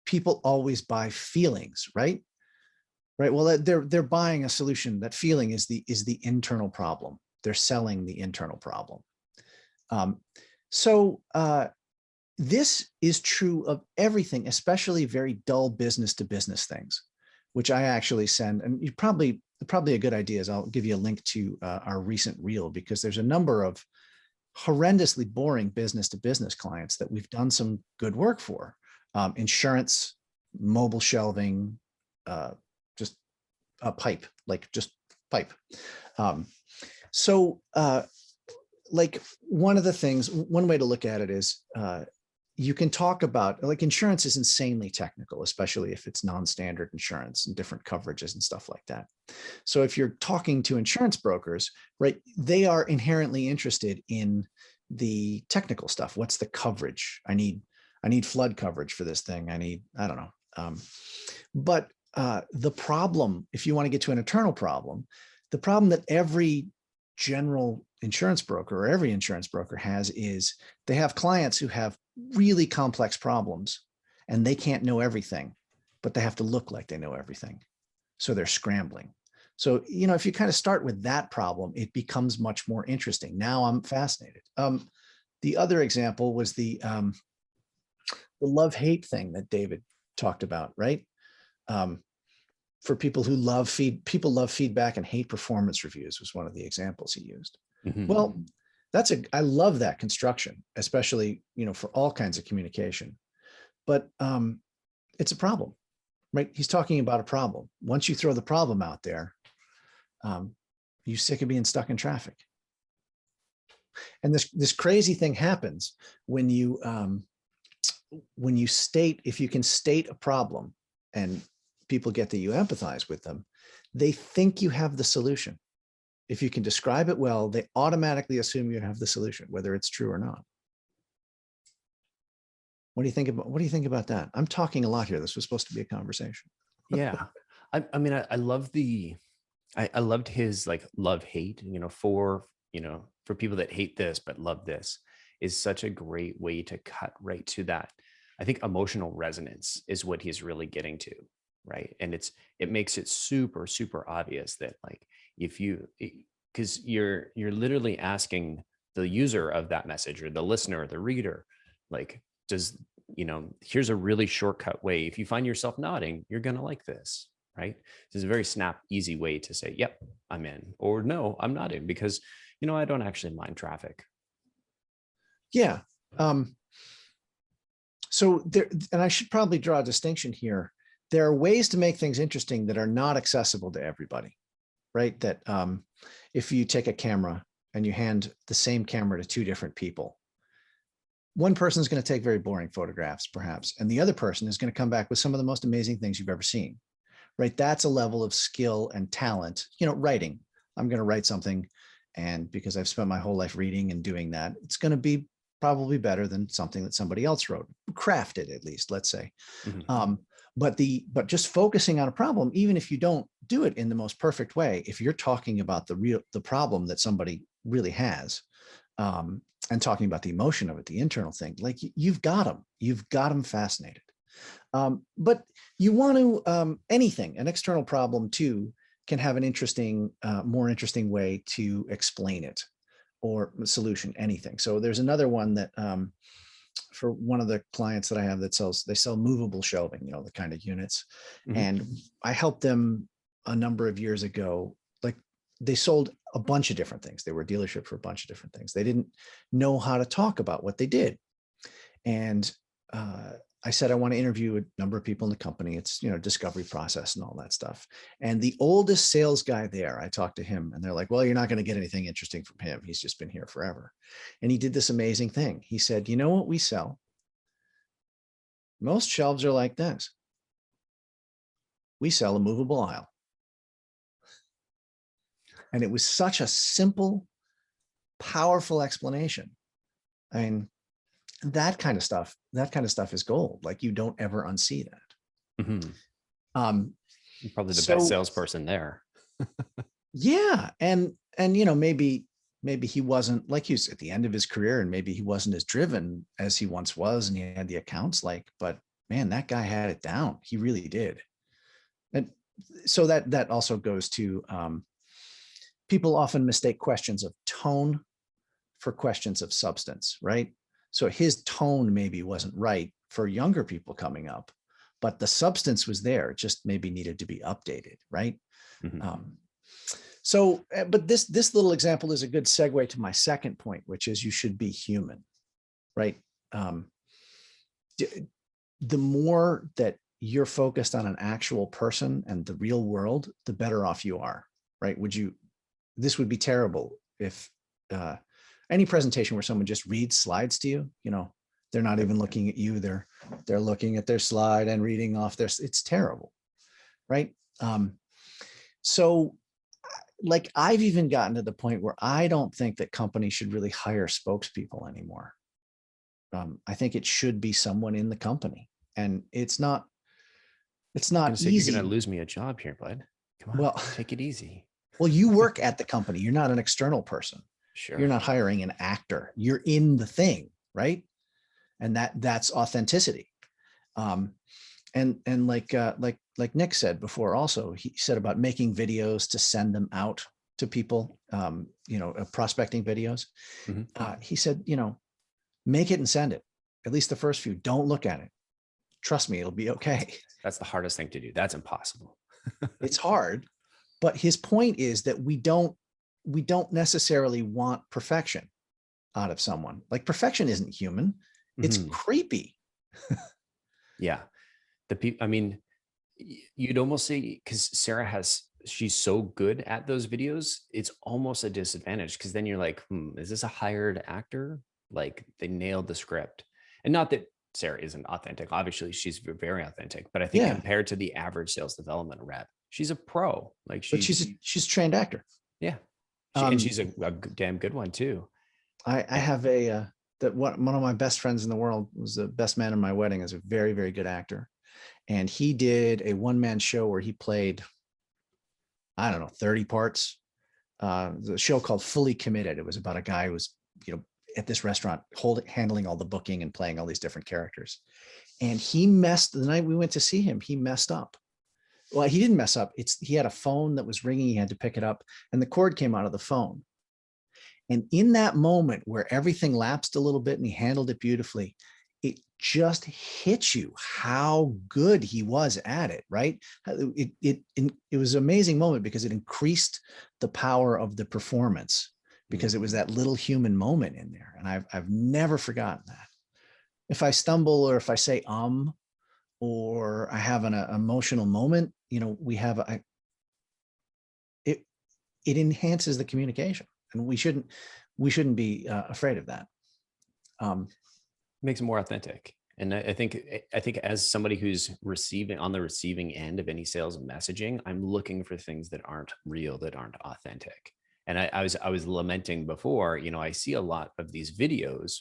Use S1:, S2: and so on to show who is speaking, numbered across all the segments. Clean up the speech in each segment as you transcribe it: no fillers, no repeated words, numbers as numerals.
S1: people always buy feelings, right? Right. Well, they're buying a solution. That feeling is the internal problem. They're selling the internal problem. Um, so this is true of everything, especially very dull business to business things, which I actually send. And you probably a good idea is I'll give you a link to our recent reel, because there's a number of horrendously boring business to business clients that we've done some good work for. Insurance, mobile shelving, just a pipe, like just pipe. Like one of the things, one way to look at it is you can talk about, like, insurance is insanely technical, especially if it's non-standard insurance and different coverages and stuff like that. So if you're talking to insurance brokers, right, they are inherently interested in the technical stuff. What's the coverage? I need flood coverage for this thing. I don't know. But the problem, if you want to get to an internal problem, the problem that every general insurance broker or every insurance broker has is they have clients who have really complex problems and they can't know everything, but they have to look like they know everything. So they're scrambling. So, if you kind of start with that problem, it becomes much more interesting. Now I'm fascinated. The other example was the love-hate thing that David talked about, right? For people who love feedback and hate performance reviews was one of the examples he used. Mm-hmm. Well, I love that construction, especially, for all kinds of communication, but it's a problem, right? He's talking about a problem. Once you throw the problem out there, you're sick of being stuck in traffic. And this crazy thing happens when you if you can state a problem and people get that you empathize with them, they think you have the solution. If you can describe it well, they automatically assume you have the solution, whether it's true or not. What do you think about that? I'm talking a lot here. This was supposed to be a conversation.
S2: Yeah. I mean, I love I loved his like love-hate, for people that hate this, but love this, is such a great way to cut right to that. I think emotional resonance is what he's really getting to. Right. And it makes it super, super obvious that, like, because you're literally asking the user of that message, or the listener or the reader, like, here's a really shortcut way. If you find yourself nodding, you're going to like this. Right. This is a very easy way to say, yep, I'm in, or no, I'm not in, because, I don't actually mind traffic.
S1: Yeah. So there, and I should probably draw a distinction here. There are ways to make things interesting that are not accessible to everybody, right? That if you take a camera and you hand the same camera to two different people, one person is going to take very boring photographs, perhaps, and the other person is going to come back with some of the most amazing things you've ever seen, right? That's a level of skill and talent. Writing. I'm going to write something, and because I've spent my whole life reading and doing that, it's going to be probably better than something that somebody else wrote, crafted at least, let's say. Mm-hmm. But just focusing on a problem, even if you don't do it in the most perfect way, if you're talking about the problem that somebody really has, and talking about the emotion of it, the internal thing, like, you've got them fascinated. But you want to, an external problem too can have an more interesting way to explain it, or solution, anything. So there's another one that, for one of the clients that I have they sell movable shelving, the kind of units. Mm-hmm. And I helped them a number of years ago. Like, they sold a bunch of different things. They were a dealership for a bunch of different things. They didn't know how to talk about what they did. And I said, I want to interview a number of people in the company. It's, discovery process and all that stuff. And the oldest sales guy there, I talked to him, and they're like, well, you're not going to get anything interesting from him. He's just been here forever. And he did this amazing thing. He said, you know what we sell? Most shelves are like this. We sell a movable aisle. And it was such a simple, powerful explanation. I mean, that kind of stuff is gold. Like, you don't ever unsee that.
S2: Mm-hmm. You're probably the best salesperson there.
S1: Yeah. And maybe he wasn't, like, he was at the end of his career, and maybe he wasn't as driven as he once was, and he had the accounts, but man, that guy had it down. He really did. And so that also goes to people often mistake questions of tone for questions of substance, right? So his tone maybe wasn't right for younger people coming up, but the substance was there. It just maybe needed to be updated, right?
S2: Mhm.
S1: But this little example is a good segue to my second point, which is you should be human, right? The more that you're focused on an actual person and the real world, the better off you are, right? This would be terrible if any presentation where someone just reads slides to you, they're not even looking at you. They're looking at their slide and reading off it's terrible, right? So like I've even gotten to the point where I don't think that companies should really hire spokespeople anymore. I think it should be someone in the company, and it's not
S2: I was gonna say, you're gonna
S1: easy.
S2: lose me a job here, bud. Come on,
S1: Well,
S2: take it easy.
S1: well, you work at the company. You're not an external person. You're
S2: Sure.
S1: not hiring an actor. You're in the thing, right? And that's authenticity. And like Nick said before, also he said about making videos to send them out to people, prospecting videos.
S2: Mhm.
S1: He said, make it and send it. At least the first few. Don't look at it. Trust me, it'll be okay.
S2: That's the hardest thing to do. That's impossible.
S1: It's hard, but his point is that we don't necessarily want perfection out of someone. Like perfection isn't human. It's
S2: Mhm.
S1: creepy.
S2: Yeah. I mean, you'd almost say, because she's so good at those videos, it's almost a disadvantage, because then you're like, is this a hired actor? Like they nailed the script. And not that Sarah isn't authentic. Obviously, she's very authentic. But I think
S1: Yeah,
S2: compared to the average sales development rep, she's a pro. Like
S1: but she's a trained actor.
S2: yeah.
S1: Um,
S2: She's a damn good one too.
S1: I
S2: And
S1: have that one of my best friends in the world was the best man in my wedding, is a very, very good actor. And he did a one-man show where he played, I don't know, 30 parts. The show called Fully Committed. It was about a guy who was, at this restaurant handling all the booking and playing all these different characters. And the night we went to see him, he messed up. Well, he didn't mess up. He had a phone that was ringing. He had to pick it up and the cord came out of the phone. And in that moment where everything lapsed a little bit and he handled it beautifully, it just hits you how good he was at it, right? It was an amazing moment because it increased the power of the performance, because it was that little human moment in there. And I've never forgotten that. If I stumble or if I say or I have an emotional moment, it it enhances the communication, and we shouldn't be afraid of that.
S2: makes it more authentic. And I think as somebody who's receiving on the receiving end of any sales messaging, I'm looking for things that aren't real, that aren't authentic. And I was lamenting before, I see a lot of these videos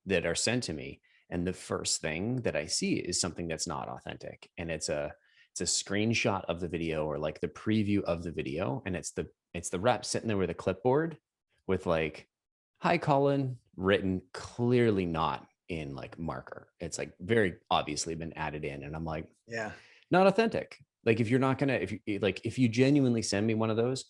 S2: that are sent to me, and the first thing that I see is something that's not authentic. And it's a screenshot of the video, or like the preview of the video, and it's the rep sitting there with a clipboard with like, "Hi Colin," written clearly not in like marker. It's like very obviously been added in. And I'm like,
S1: Yeah.
S2: not authentic. Like if you're not gonna, if you genuinely send me one of those,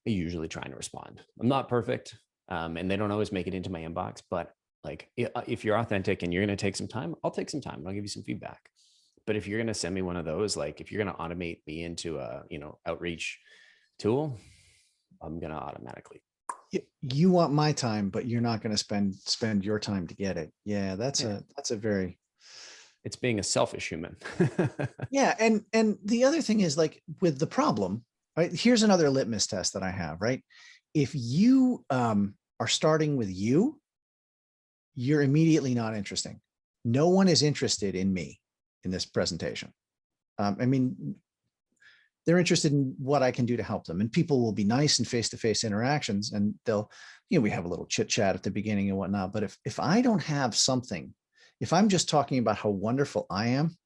S2: I usually try and respond. I'm not perfect. And they don't always make it into my inbox, but like if you're authentic and you're gonna take some time, I'll take some time and I'll give you some feedback. But if you're gonna send me one of those, like if you're gonna automate me into a, outreach tool, I'm gonna automatically.
S1: You want my time, but you're not going to spend your time to get it. Yeah,
S2: Yeah.
S1: that's a very
S2: It's being a selfish human.
S1: yeah. And the other thing is, like, with the problem, right? Here's another litmus test that I have, right? If you are starting with you're immediately not interesting. No one is interested in me in this presentation. I mean, they're interested in what I can do to help them. And people will be nice in face-to-face interactions, and they'll, we have a little chit chat at the beginning and whatnot. But if I don't have something, if I'm just talking about how wonderful I am,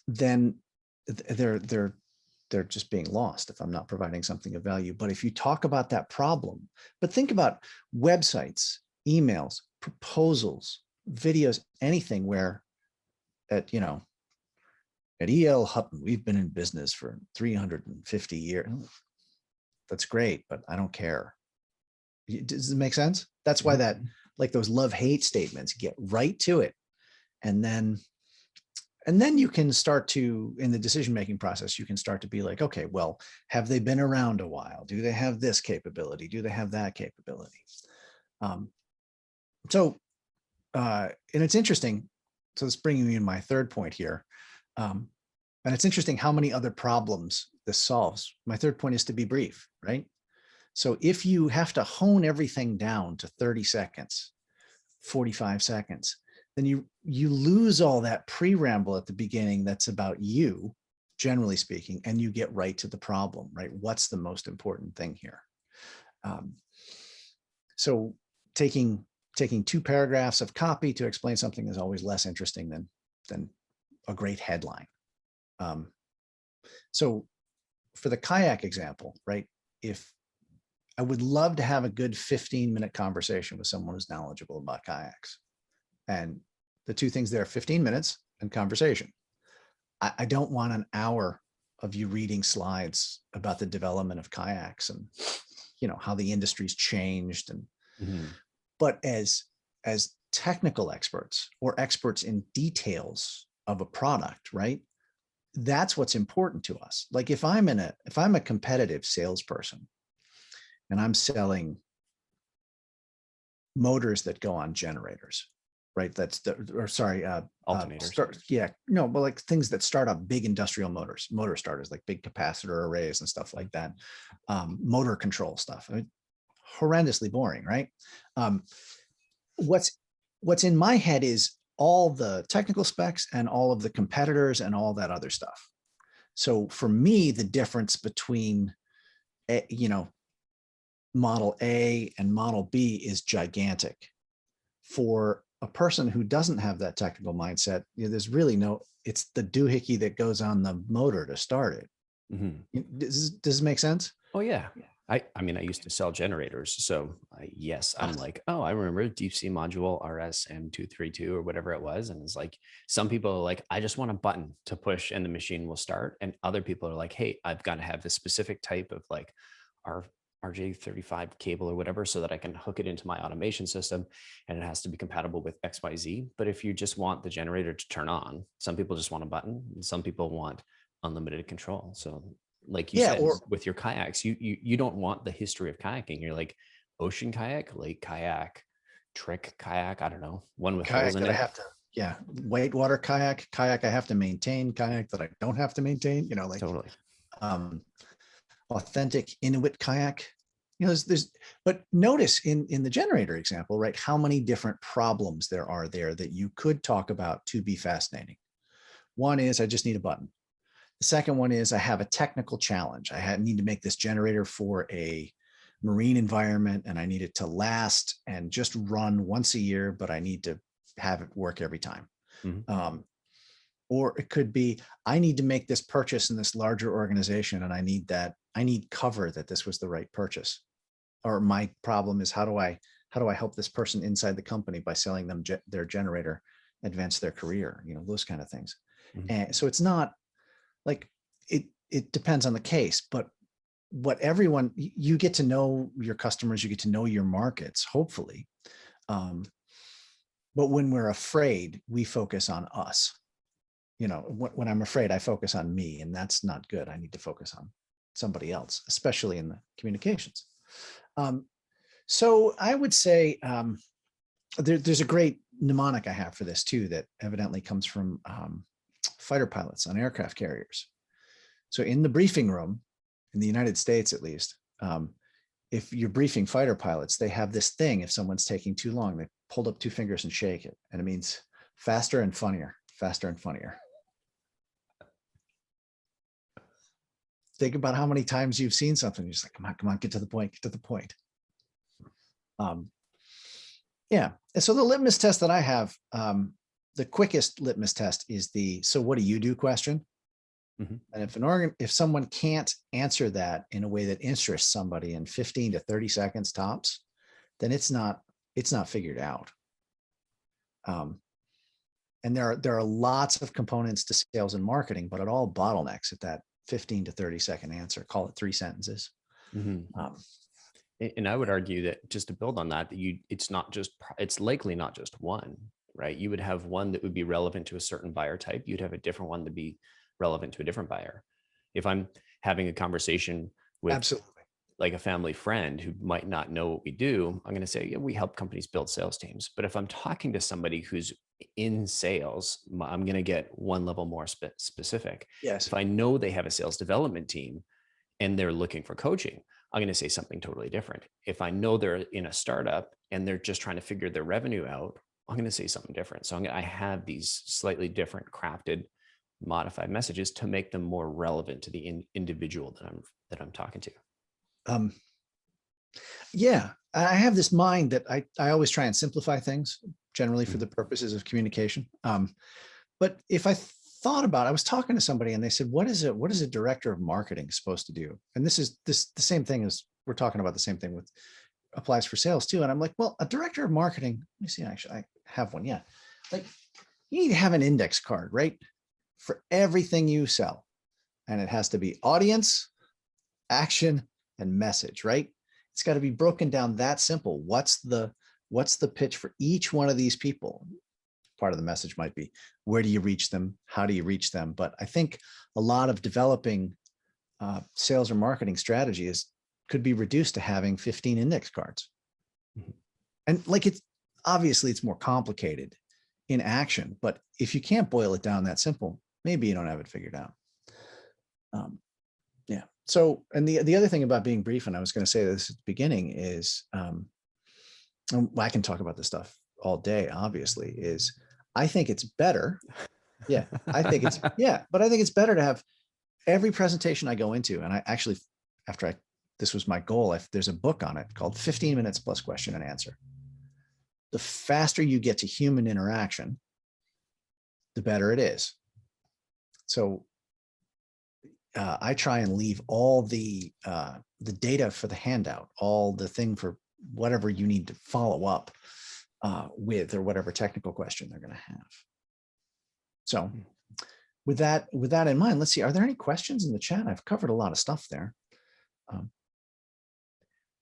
S1: then they're just being lost if I'm not providing something of value. But if you talk about that problem, but think about websites, emails, proposals, videos, anything where at, at EL Hutton, we've been in business for 350 years. That's great, but I don't care. Does it make sense? That's why that, like those love-hate statements, get right to it. And then you can start to, in the decision-making process, you can start to be like, okay, well, have they been around a while? Do they have this capability? Do they have that capability? And it's interesting. So it's bringing me to my third point here. And it's interesting how many other problems this solves. My third point is to be brief, right? So if you have to hone everything down to 30 seconds, 45 seconds, then you lose all that pre-ramble at the beginning that's about you, generally speaking, and you get right to the problem, right? What's the most important thing here? So taking 2 paragraphs of copy to explain something is always less interesting than a great headline. So for the kayak example, right? If I would love to have a good 15-minute conversation with someone who's knowledgeable about kayaks. And the 2 things there, 15 minutes and conversation. I don't want an hour of you reading slides about the development of kayaks and, how the industry's changed. And, but as technical experts or experts in details of a product, right? That's what's important to us. Like if I'm a competitive salesperson and I'm selling motors that go on generators, right?
S2: Alternators.
S1: But like things that start up big industrial motors, motor starters, like big capacitor arrays and stuff like that. Motor control stuff. I mean, horrendously boring, right? What's in my head is all the technical specs and all of the competitors and all that other stuff. So for me, the difference between, Model A and Model B is gigantic. For a person who doesn't have that technical mindset, there's really it's the doohickey that goes on the motor to start it. Does this make sense?
S2: Oh yeah. I mean, I used to sell generators. So yes, I'm like, oh, I remember deep sea module RSM232 or whatever it was. And it's like, some people are like, I just want a button to push and the machine will start. And other people are like, hey, I've got to have this specific type of like RJ35 cable or whatever, so that I can hook it into my automation system, and it has to be compatible with XYZ. But if you just want the generator to turn on, some people just want a button and some people want unlimited control. So like you said, with your kayaks, you don't want the history of kayaking. You're like ocean kayak, lake kayak, trick kayak. I don't know, one with
S1: kayak
S2: holes in
S1: that
S2: it.
S1: I have to, whitewater kayak I have to maintain, kayak that I don't have to maintain.
S2: Totally.
S1: Authentic Inuit kayak. There's but notice in the generator example, right? How many different problems there are there that you could talk about to be fascinating. One is I just need a button. The second one is I have a technical challenge. I need to make this generator for a marine environment and I need it to last and just run once a year, but I need to have it work every time. Or it could be, I need to make this purchase in this larger organization and I need cover that this was the right purchase. Or my problem is how do I help this person inside the company by selling them their generator, advance their career, those kind of things. And so it's not like it depends on the case, but you get to know your customers, you get to know your markets, hopefully. But when we're afraid, we focus on us. When I'm afraid, I focus on me, and that's not good. I need to focus on somebody else, especially in the communications. So I would say there's a great mnemonic I have for this too, that evidently comes from fighter pilots on aircraft carriers. So in the briefing room, in the United States at least, if you're briefing fighter pilots, they have this thing. If someone's taking too long, they hold up 2 fingers and shake it, and it means faster and funnier, faster and funnier. Think about how many times you've seen something. You're just like, come on, get to the point, get to the point. Yeah. And so the litmus test that I have, the quickest litmus test is so what do you do question? And if someone can't answer that in a way that interests somebody in 15 to 30 seconds tops, then it's not figured out. And there are lots of components to sales and marketing, but it all bottlenecks at that 15 to 30-second answer. Call it 3 sentences.
S2: Mhm.
S1: Um,
S2: And I would argue that, just to build on that, it's likely not just one, right? You would have one that would be relevant to a certain buyer type. You'd have a different one to be relevant to a different buyer. If I'm having a conversation with
S1: Absolutely.
S2: like a family friend who might not know what we do, I'm going to say, yeah, we help companies build sales teams. But if I'm talking to somebody who's in sales, I'm going to get one level more specific.
S1: Yes.
S2: If I know they have a sales development team and they're looking for coaching, I'm going to say something totally different. If I know they're in a startup and they're just trying to figure their revenue out, I'm going to say something different. So I have these slightly different crafted, modified messages to make them more relevant to the individual that I'm talking to.
S1: Um, yeah, I have this mind that I always try and simplify things generally for the purposes of communication. But if I thought about, I was talking to somebody and they said, what is a director of marketing supposed to do? And this is the same thing as we're talking about, the same thing with applies for sales too. And I'm like, well, a director of marketing, let me see, actually, I have one. Yeah. Like you need to have an index card, right? For everything you sell. And it has to be audience, action, and message, right? It's got to be broken down that simple. What's the pitch for each one of these people? Part of the message might be, where do you reach them? How do you reach them? But I think a lot of developing sales or marketing strategy could be reduced to having 15 index cards. Mm-hmm. And like, it's obviously it's more complicated in action, but if you can't boil it down that simple, maybe you don't have it figured out. Yeah. So, and the other thing about being brief, and I was going to say this at the beginning, is I can talk about this stuff all day, obviously, is I think it's better. Yeah, but I think it's better to have every presentation I go into. And I actually, this was my goal. There's a book on it called 15 Minutes Plus Question and Answer. The faster you get to human interaction, the better it is. So I try and leave all the data for the handout, all the thing for whatever you need to follow up with, or whatever technical question they're going to have. So with that in mind, let's see, are there any questions in the chat? I've covered a lot of stuff there.
S2: Let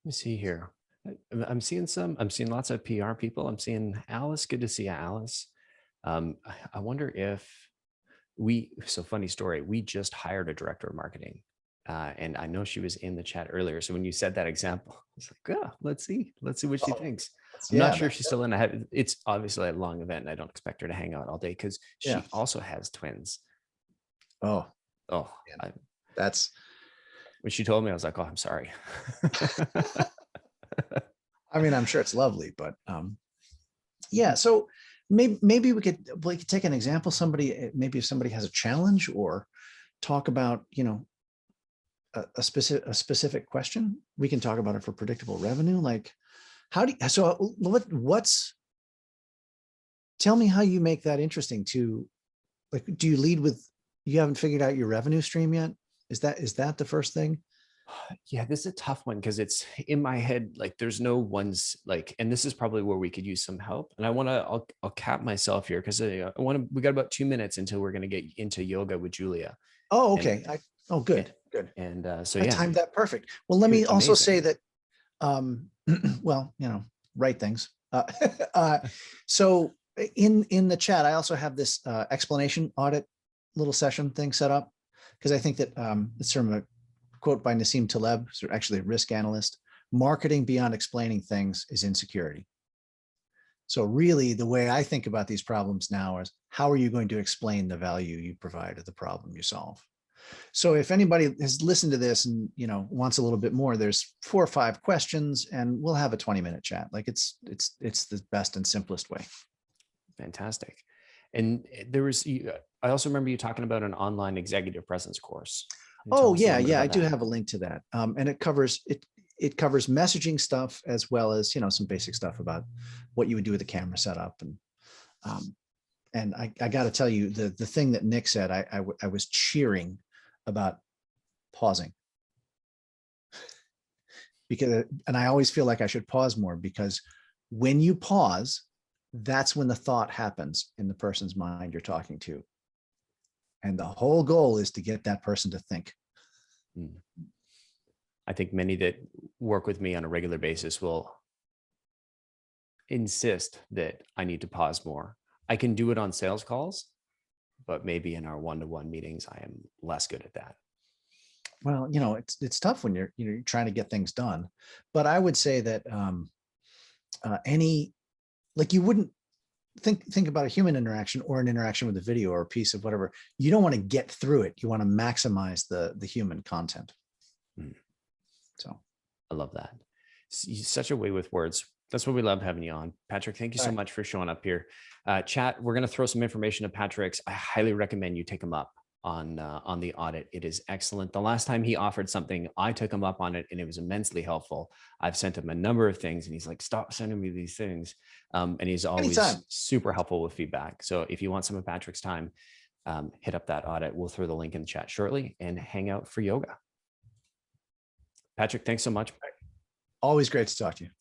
S2: me see here. I'm seeing lots of PR people. I'm seeing Alice. Good to see you, Alice. I wonder if so funny story. We just hired a director of marketing. And I know she was in the chat earlier. So when you said that example, I was like, yeah, let's see what she thinks. I'm not sure if she's still in. It's obviously a long event and I don't expect her to hang out all day because she also has twins.
S1: Oh,
S2: that's when she told me, I was like, oh, I'm sorry.
S1: I mean, I'm sure it's lovely, but yeah. So maybe we could take an example. Maybe if somebody has a challenge, or talk about, a specific question, we can talk about it for predictable revenue. Like, tell me how you make that interesting to, like, do you lead with, you haven't figured out your revenue stream yet? Is that the first thing?
S2: Yeah, this is a tough one because it's in my head. Like, there's no ones like, and this is probably where we could use some help. And I'll cap myself here because we got about 2 minutes until we're going to get into yoga with Julia.
S1: Oh, okay. Good.
S2: And
S1: I timed that perfect. Well, let me also say that, well, write things. So in the chat, I also have this explanation audit little session thing set up, because I think that it's from a quote by Nassim Taleb, who's actually a risk analyst. Marketing beyond explaining things is insecurity. So really, the way I think about these problems now is, how are you going to explain the value you provide or the problem you solve? So if anybody has listened to this and wants a little bit more, there's 4 or 5 questions, and we'll have a 20-minute chat. Like, it's the best and simplest way.
S2: Fantastic. And I also remember you talking about an online executive presence course.
S1: Oh yeah, I do have a link to that, and it covers messaging stuff as well as some basic stuff about what you would do with a camera setup. And I got to tell you, the thing that Nick said, I was cheering about pausing, because, and I always feel like I should pause more, because when you pause, that's when the thought happens in the person's mind you're talking to. And the whole goal is to get that person to think.
S2: Mm. I think many that work with me on a regular basis will insist that I need to pause more. I can do it on sales calls, but maybe in our one-to-one meetings, I am less good at that.
S1: Well, you know, it's tough when you're trying to get things done. But I would say that like you wouldn't think about a human interaction or an interaction with a video or a piece of whatever. You don't want to get through it. You want to maximize the human content.
S2: Mm.
S1: So
S2: I love that. Such a way with words. That's what we love having you on. Patrick, thank you so much for showing up here. Chat, we're going to throw some information to Patrick's. I highly recommend you take him up on the audit. It is excellent. The last time he offered something, I took him up on it and it was immensely helpful. I've sent him a number of things and he's like, stop sending me these things. And he's always super helpful with feedback. So if you want some of Patrick's time, hit up that audit. We'll throw the link in the chat shortly and hang out for yoga. Patrick, thanks so much.
S1: Always great to talk to you.